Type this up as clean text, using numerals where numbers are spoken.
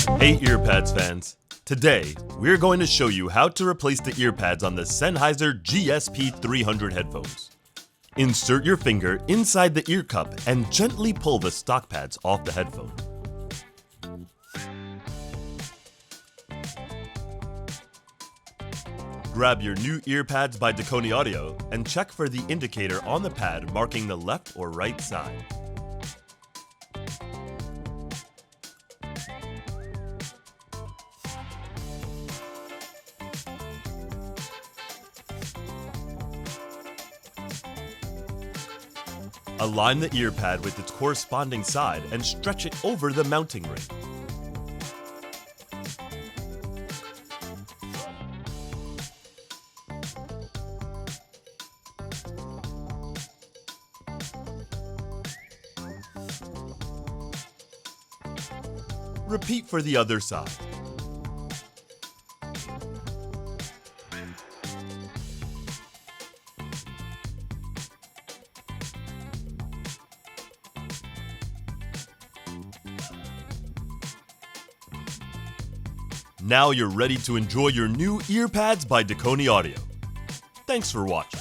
Hey Earpadz fans! Today, we're going to show you how to replace the earpads on the Sennheiser GSP 300 headphones. Insert your finger inside the ear cup and gently pull the stock pads off the headphone. Grab your new Earpadz by Dekoni Audio and check for the indicator on the pad marking the left or right side. Align the earpad with its corresponding side and stretch it over the mounting ring. Repeat for the other side. Now you're ready to enjoy your new Earpadz by Dekoni Audio. Thanks for watching.